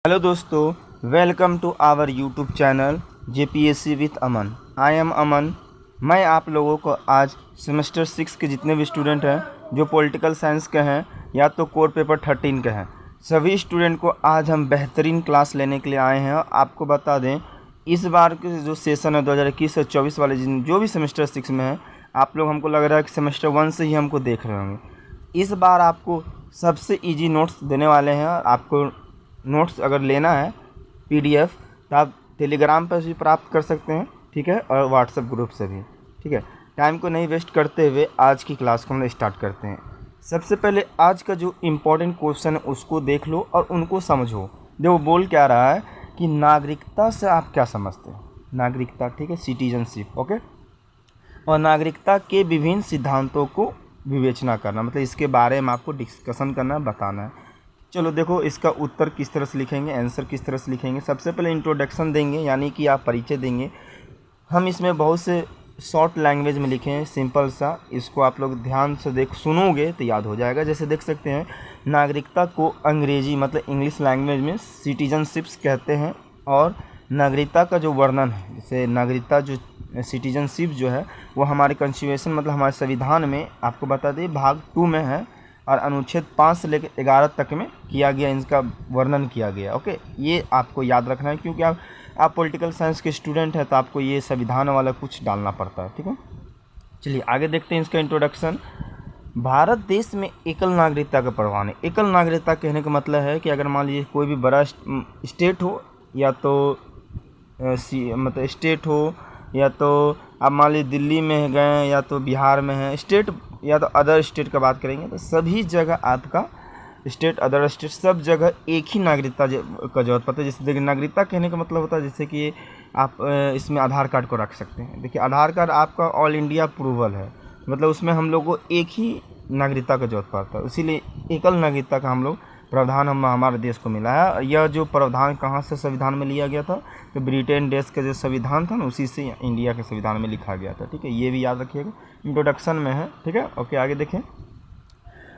Hello दोस्तों, welcome to our YouTube channel JPSC with Aman. I am Aman. मैं आप लोगों को आज सेमेस्टर 6 के जितने भी स्टूडेंट हैं जो पॉलिटिकल साइंस के हैं या तो कोर पेपर 13 के हैं, सभी स्टूडेंट को आज हम बेहतरीन क्लास लेने के लिए आए हैं। आपको बता दें, इस बार के जो सेशन है 2021 से 24 वाले जो भी सेमेस्टर 6 में है, आप लोग हमको लग रहा है कि सेमेस्टर 1 से ही हमको देख रहे होंगे। इस बार आपको सबसे ईजी नोट्स देने वाले हैं। आपको नोट्स अगर लेना है पीडीएफ तो आप टेलीग्राम पर भी प्राप्त कर सकते हैं, ठीक है, और व्हाट्सएप ग्रुप से भी, ठीक है। टाइम को नहीं वेस्ट करते हुए आज की क्लास को हम स्टार्ट करते हैं। सबसे पहले आज का जो इम्पोर्टेंट क्वेश्चन है उसको देख लो और उनको समझो। जो वो बोल क्या रहा है कि नागरिकता से आप क्या समझते हैं। नागरिकता, ठीक है, सिटीजनशिप, ओके। और नागरिकता के विभिन्न सिद्धांतों को विवेचना करना, मतलब इसके बारे में आपको डिस्कशन करना, बताना है। चलो देखो, इसका उत्तर किस तरह से लिखेंगे, आंसर किस तरह से लिखेंगे। सबसे पहले इंट्रोडक्शन देंगे, यानी कि आप परिचय देंगे। हम इसमें बहुत से शॉर्ट लैंग्वेज में लिखे हैं, सिंपल सा। इसको आप लोग ध्यान से सुनोगे तो याद हो जाएगा। जैसे देख सकते हैं, नागरिकता को अंग्रेजी मतलब इंग्लिश लैंग्वेज में सिटीजनशिप्स कहते हैं। और नागरिकता का जो वर्णन है, जैसे नागरिकता जो सिटीजनशिप जो है वो हमारे कॉन्स्टिट्यूशन मतलब हमारे संविधान में आपको बता दें भाग 2 में है और अनुच्छेद 5 से लेकर 11 तक में किया गया, इनका वर्णन किया गया। ओके, ये आपको याद रखना है क्योंकि आप पॉलिटिकल साइंस के स्टूडेंट हैं तो आपको ये संविधान वाला कुछ डालना पड़ता है, ठीक है। चलिए आगे देखते हैं इसका इंट्रोडक्शन। भारत देश में एकल नागरिकता का प्रावधान है। एकल नागरिकता कहने का मतलब है कि अगर मान लीजिए कोई भी बड़ा स्टेट हो या तो मतलब स्टेट हो, या तो आप मान लीजिए दिल्ली में गए या तो बिहार में है स्टेट, या तो अदर स्टेट का बात करेंगे तो सभी जगह आपका स्टेट अदर स्टेट सब जगह एक ही नागरिकता का जरूरत पड़ता है। जैसे देखिए, नागरिकता कहने का मतलब होता है जैसे कि आप इसमें आधार कार्ड को रख सकते हैं। देखिए, आधार कार्ड आपका ऑल इंडिया अप्रूवल है, मतलब उसमें हम लोग को एक ही नागरिकता का जरूरत पड़ता है, इसीलिए एकल नागरिकता का हम लोग प्रावधान हमारे देश को मिला है। यह जो प्रावधान कहाँ से संविधान में लिया गया था, तो ब्रिटेन देश का जो संविधान था ना उसी से इंडिया के संविधान में लिखा गया था, ठीक है। ये भी याद रखिएगा, इंट्रोडक्शन में है, ठीक है। ओके, आगे देखें।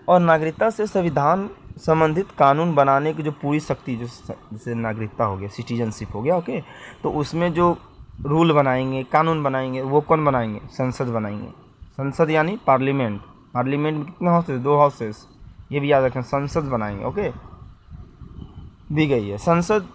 और नागरिकता से संविधान संबंधित कानून बनाने की जो पूरी शक्ति, जो जैसे नागरिकता हो गया, सिटीजनशिप हो गया, ओके, तो उसमें जो रूल बनाएंगे, कानून बनाएंगे, वो कौन बनाएंगे? संसद बनाएंगे। संसद यानी पार्लियामेंट। पार्लियामेंट में कितने हाउसेस? 2 हाउसेस, ये भी याद रखें। संसद बनाएंगे, ओके, दी गई है। संसद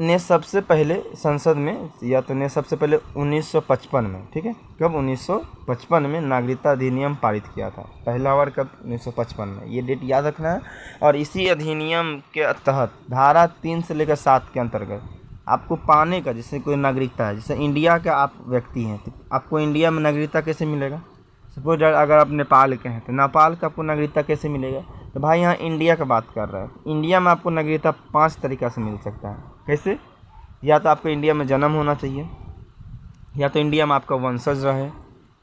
ने सबसे पहले संसद में या तो ने सबसे पहले 1955 में, ठीक है, कब? 1955 में नागरिकता अधिनियम पारित किया था। पहला बार कब? 1955 में। ये डेट याद रखना है। और इसी अधिनियम के तहत धारा 3 से लेकर 7 के अंतर्गत आपको पाने का, जैसे कोई नागरिकता है, जैसे इंडिया का आप व्यक्ति हैं तो आपको इंडिया में नागरिकता कैसे मिलेगा? सपोज अगर आप नेपाल के हैं तो नेपाल का आपको नागरिकता कैसे मिलेगा? तो भाई यहाँ इंडिया का बात कर रहा है। इंडिया में आपको नागरिकता 5 तरीक़ा से मिल सकता है। कैसे? या तो आपको इंडिया में जन्म होना चाहिए, या तो इंडिया में आपका वंशज रहे,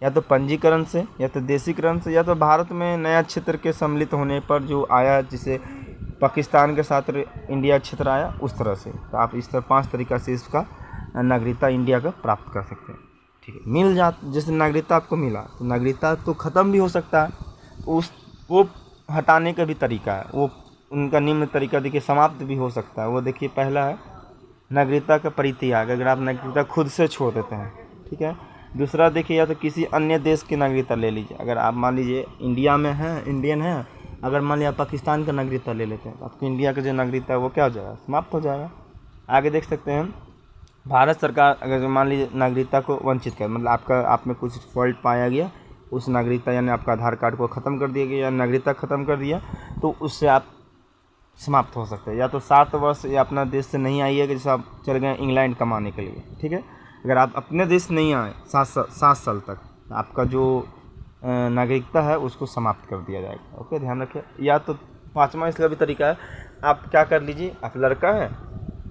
या तो पंजीकरण से, या तो देशीकरण से, या तो भारत में नया क्षेत्र के सम्मिलित होने पर जो आया, जिसे पाकिस्तान के साथ इंडिया क्षेत्र आया, उस तरह से। तो आप इस तरह 5 तरीक़ा से इसका नागरिकता इंडिया का प्राप्त कर सकते हैं, ठीक है। मिल जात जैसे नागरिकता आपको मिला तो नागरिकता तो ख़त्म भी हो सकता है, वो हटाने का भी तरीका है। वो उनका निम्न तरीका देखिए, समाप्त भी हो सकता है। वो देखिए, पहला है नागरिकता का परित्याग, अगर आप नागरिकता खुद से छोड़ देते हैं, ठीक है। दूसरा देखिए, या तो किसी अन्य देश की नागरिकता ले लीजिए। अगर आप मान लीजिए इंडिया में हैं, इंडियन हैं, अगर मान लिया पाकिस्तान का नागरिकता ले लेते हैं तो आपकी इंडिया का जो नागरिकता है वो क्या हो जाएगा? समाप्त हो जाएगा। आगे देख सकते हैं, भारत सरकार अगर मान लीजिए नागरिकता को वंचित कर, मतलब आप में कुछ फॉल्ट पाया गया, उस नागरिकता यानी आपका आधार कार्ड को ख़त्म कर दिया गया या नागरिकता ख़त्म कर दिया, तो उससे आप समाप्त हो सकते हैं। या तो 7 वर्ष या अपना देश से नहीं आइएगा, जैसे आप चले गए इंग्लैंड कमाने के लिए, ठीक है। अगर आप अपने देश नहीं आए 7 साल तक, आपका जो नागरिकता है उसको समाप्त कर दिया जाएगा, ओके, ध्यान रखिए। या तो 5वां इसका भी तरीका है, आप क्या कर लीजिए, आप लड़का है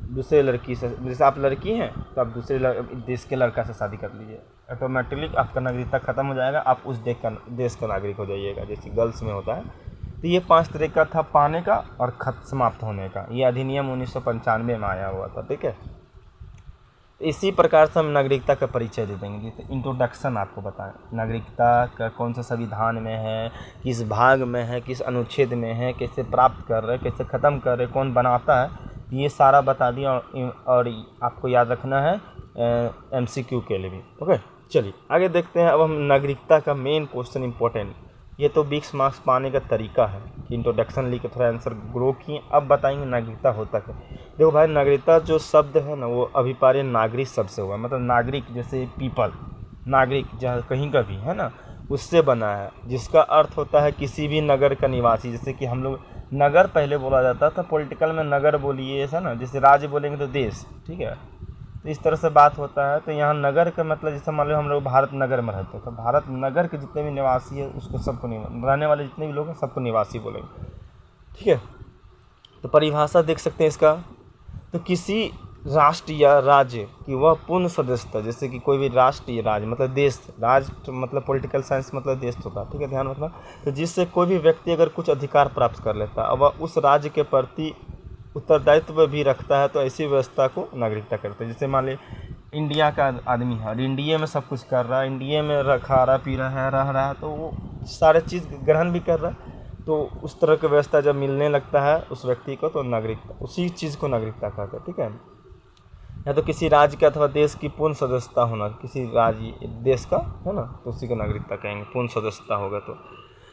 दूसरे लड़की से, जैसे आप लड़की हैं तो आप दूसरे देश के लड़का से शादी कर लीजिए, ऑटोमेटिकली आपका नागरिकता ख़त्म हो जाएगा, आप उस देश का नागरिक हो जाइएगा, जैसे गर्ल्स में होता है। तो ये 5 तरीका था पाने का और समाप्त होने का। ये अधिनियम 1995 में आया हुआ था, ठीक है। इसी प्रकार से हम नागरिकता का परिचय दे देंगे। जैसे इंट्रोडक्शन आपको बताएं, नागरिकता का कौन सा संविधान में है, किस भाग में है, किस अनुच्छेद में है, कैसे प्राप्त कर रहे, कैसे ख़त्म कर रहे, कौन बनाता है, ये सारा बता दिया और आपको याद रखना है MCQ के लिए भी। ओके, चलिए आगे देखते हैं। अब हम नागरिकता का मेन क्वेश्चन इंपॉर्टेंट, ये तो 20 मार्क्स पाने का तरीका है कि इंट्रोडक्शन लिख के थोड़ा आंसर ग्रो किए। अब बताएंगे नागरिकता होता क्या। देखो भाई, नागरिकता जो शब्द है ना, वो अभिप्राय नागरिक शब्द से हुआ, मतलब नागरिक जैसे पीपल, नागरिक जहाँ कहीं का भी है ना, उससे बना है, जिसका अर्थ होता है किसी भी नगर का निवासी। जैसे कि हम लोग नगर पहले बोला जाता था, पॉलिटिकल में नगर बोलिए ऐसा ना, जैसे राज्य बोलेंगे तो देश, ठीक है, तो इस तरह से बात होता है। तो यहाँ नगर का मतलब जैसे मान लो हम लोग भारत नगर में रहते हैं, तो भारत नगर के जितने भी निवासी है उसको सबको रहने वाले जितने भी लोग हैं सबको निवासी बोलेंगे, ठीक है। तो परिभाषा देख सकते हैं इसका, तो किसी राष्ट्र या राज्य की वह पूर्ण सदस्यता, जैसे कि कोई भी राष्ट्र या राज्य मतलब देश, राष्ट्र मतलब पॉलिटिकल साइंस मतलब देश होता है, ठीक है, ध्यान रखना। तो जिससे कोई भी व्यक्ति अगर कुछ अधिकार प्राप्त कर लेता है और वह उस राज्य के प्रति उत्तरदायित्व भी रखता है, तो ऐसी व्यवस्था को नागरिकता करते हैं। जैसे मान ली इंडिया का आदमी है और इंडिया में सब कुछ कर रहा है, इंडिया में खा रहा पी रहा है रह रहा है, तो वो सारे चीज़ ग्रहण भी कर रहा है, तो उस तरह की व्यवस्था जब मिलने लगता है उस व्यक्ति को, तो नागरिकता, उसी चीज़ को नागरिकता कहते हैं, ठीक है। या तो किसी राज्य का अथवा देश की पूर्ण सदस्यता होना, किसी राज्य देश का है ना, तो उसी को नागरिकता कहेंगे, पूर्ण सदस्यता होगा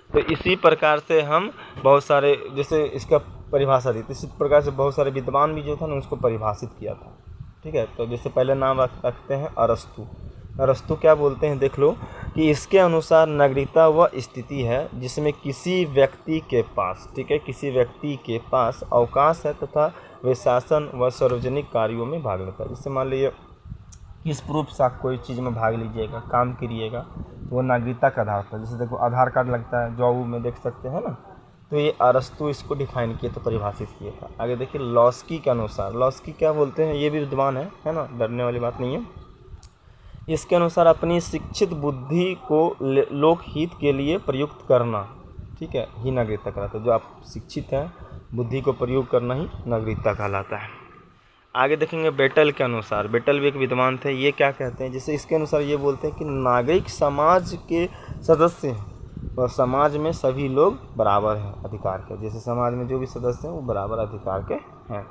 तो इसी प्रकार से हम बहुत सारे, जैसे इसका परिभाषा दी, तो इसी प्रकार से बहुत सारे विद्वान भी जो था ना उसको परिभाषित किया था, ठीक है। तो जैसे पहले नाम रखते हैं अरस्तु। अरस्तु क्या बोलते हैं देख लो, कि इसके अनुसार नागरिकता वह स्थिति है जिसमें किसी व्यक्ति के पास, ठीक है, किसी व्यक्ति के पास अवकाश है तथा वे शासन व सार्वजनिक कार्यों में भाग लेता है। जैसे मान लीजिए किस प्रूफ से आप कोई चीज़ में भाग लीजिएगा, काम करिएगा, तो वो नागरिकता का आधार पर, जैसे देखो आधार कार्ड लगता है, जॉब में देख सकते हैं ना, तो ये अरस्तु इसको डिफाइन किए तो परिभाषित किया था। आगे देखिए लॉस्की के अनुसार, लॉस्की क्या बोलते हैं, ये भी विद्वान है ना, डरने वाली बात नहीं है। इसके अनुसार अपनी शिक्षित बुद्धि को लोकहित के लिए प्रयुक्त करना, ठीक है, ही नागरिकता कहलाता है। जो आप शिक्षित हैं, बुद्धि को प्रयोग करना ही नागरिकता कहलाता है। आगे देखेंगे बेटल के अनुसार, बेटल भी एक विद्वान थे, ये क्या कहते हैं, जैसे इसके अनुसार ये बोलते हैं कि नागरिक समाज के सदस्य हैं और समाज में सभी लोग बराबर हैं अधिकार के, जैसे समाज में जो भी सदस्य हैं वो बराबर अधिकार के हैं।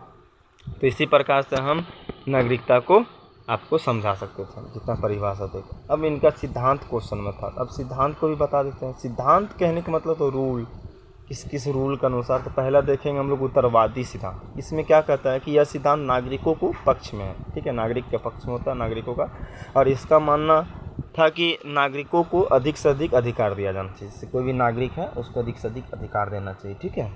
तो इसी प्रकार से हम नागरिकता को आपको समझा सकते थे जितना परिभाषा देगा। अब इनका सिद्धांत क्वेश्चन में था, अब सिद्धांत को भी बता देते हैं। सिद्धांत कहने का मतलब तो रूल, किस रूल के अनुसार। तो पहला देखेंगे हम लोग उत्तरवादी सिद्धांत। इसमें क्या कहता है कि यह सिद्धांत नागरिकों को पक्ष में है, ठीक है, नागरिक के पक्ष में होता है नागरिकों का, और इसका मानना था कि नागरिकों को अधिक से अधिक अधिकार दिया जाना चाहिए। जैसे कोई भी नागरिक है उसको अधिक से अधिक अधिकार देना चाहिए, ठीक है।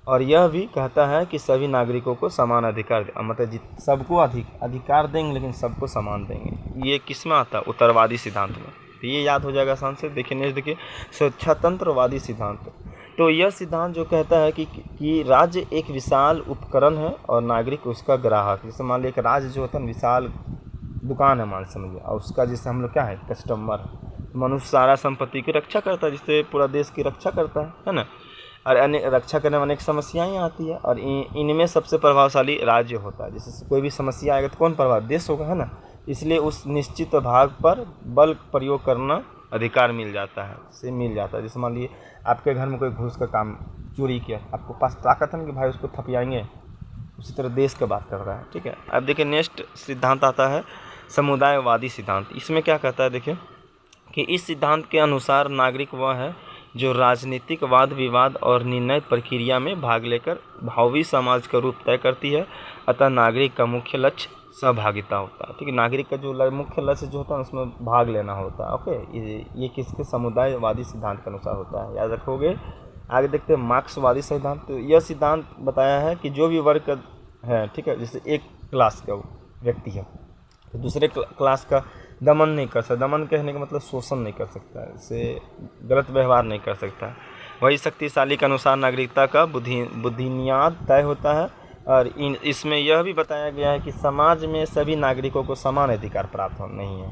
और यह भी कहता है कि सभी नागरिकों को समान अधिकार, मतलब सबको अधिकार देंगे लेकिन सबको समान देंगे। ये किस में आता है, उत्तरवादी सिद्धांत में। तो ये याद हो जाएगा आसान से। देखिए नेक्स्ट देखिए स्वच्छतंत्रवादी सिद्धांत। तो यह सिद्धांत जो कहता है कि राज्य एक विशाल उपकरण है और नागरिक उसका ग्राहक। जैसे मान लीजिए एक राज्य जो होता है विशाल दुकान है मान समझिए, और उसका जैसे हम लोग क्या है कस्टमर। मनुष्य सारा संपत्ति की रक्षा करता है, जिससे पूरा देश की रक्षा करता है ना। और रक्षा करने में अनेक समस्याएं आती है और इनमें सबसे प्रभावशाली राज्य होता है। जैसे कोई भी समस्या आएगा तो कौन प्रभाव, देश होगा, है ना। इसलिए उस निश्चित भाग पर बल प्रयोग करना अधिकार मिल जाता है। जैसे मान लीजिए आपके घर में कोई घूस का काम चोरी किया, आपको पास ताकत है कि भाई उसको थपियाएंगे, उसी तरह देश का बात कर रहा है, ठीक है। अब देखिए नेक्स्ट सिद्धांत आता है समुदायवादी सिद्धांत। इसमें क्या कहता है देखिए कि इस सिद्धांत के अनुसार नागरिक वह है जो राजनीतिक वाद विवाद और निर्णय प्रक्रिया में भाग लेकर भावी समाज का रूप तय करती है। अतः नागरिक का मुख्य लक्ष्य सहभागिता होता है, ठीक है। नागरिक का जो मुख्य लक्ष्य जो होता है उसमें भाग लेना होता है। ओके, ये किसके समुदायवादी सिद्धांत के अनुसार होता है, याद रखोगे। आगे देखते हैं मार्क्सवादी सिद्धांत। तो यह सिद्धांत बताया है कि जो भी वर्ग है, ठीक है, जैसे एक क्लास का व्यक्ति है तो दूसरे क्लास का दमन नहीं कर सकता। दमन कहने का मतलब शोषण नहीं कर सकता है, इससे गलत व्यवहार नहीं कर सकता। वही शक्तिशाली के अनुसार नागरिकता का बुद्धिनियाद तय होता है। और इसमें यह भी बताया गया है कि समाज में सभी नागरिकों को समान अधिकार प्राप्त नहीं है,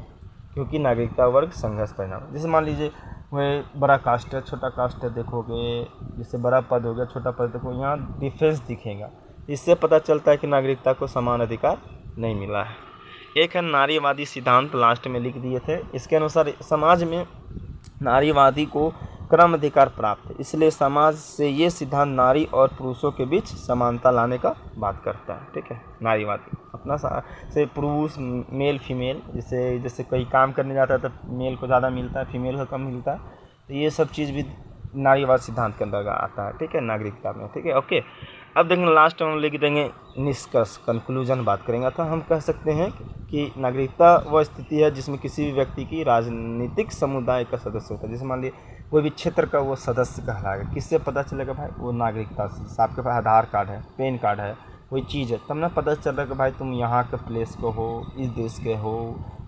क्योंकि नागरिकता वर्ग संघर्ष परिणाम। जैसे मान लीजिए वह बड़ा कास्ट है, छोटा कास्ट है, देखोगे जैसे बड़ा पद हो गया, छोटा पद देखो, यहाँ डिफरेंस दिखेगा। इससे पता चलता है कि नागरिकता को समान अधिकार नहीं मिला है। एक है नारीवादी सिद्धांत, लास्ट में लिख दिए थे। इसके अनुसार समाज में नारीवादी को क्रम अधिकार प्राप्त है। इसलिए समाज से ये सिद्धांत नारी और पुरुषों के बीच समानता लाने का बात करता है। ठीक है, नारीवादी अपना से पुरुष मेल फीमेल, जैसे कोई काम करने जाता है तो मेल को ज़्यादा मिलता है, फीमेल को कम मिलता है, तो ये सब चीज़ भी नारीवाद सिद्धांत के अंदर आता है। ठीक है, नागरिकता में। ठीक है, ओके। अब देखेंगे लास्ट में हम लेके देंगे निष्कर्ष, कंक्लूजन बात करेंगे। तो हम कह सकते हैं कि नागरिकता वह स्थिति है जिसमें किसी भी व्यक्ति की राजनीतिक समुदाय का सदस्य होता है। जैसे मान लीजिए कोई भी क्षेत्र का वो सदस्य कहलाएगा, किससे पता चलेगा भाई? वो नागरिकता से। आपके पास आधार कार्ड है, पैन कार्ड है, कोई चीज़ है, तब ना पता चल रहा है कि भाई तुम यहाँ के प्लेस को हो, इस देश के हो,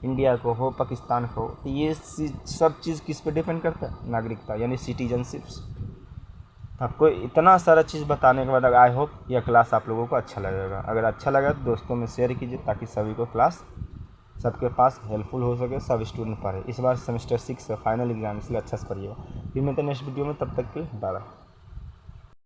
इंडिया को हो, पाकिस्तान को हो। तो ये सब चीज़ किस पे डिपेंड करता है? नागरिकता यानी सिटीजनशिप्स। आपको इतना सारा चीज़ बताने के बाद आई होप यह क्लास आप लोगों को अच्छा लगेगा। अगर अच्छा लगा तो दोस्तों में शेयर कीजिए ताकि सभी को क्लास सबके पास हेल्पफुल हो सके, सब स्टूडेंट पढ़े। इस बार सेमेस्टर 6 का फाइनल एग्जाम, इसलिए अच्छा से पढ़िएगा। फिर मिलते हैं नेक्स्ट वीडियो में, तब तक के बाय बाय।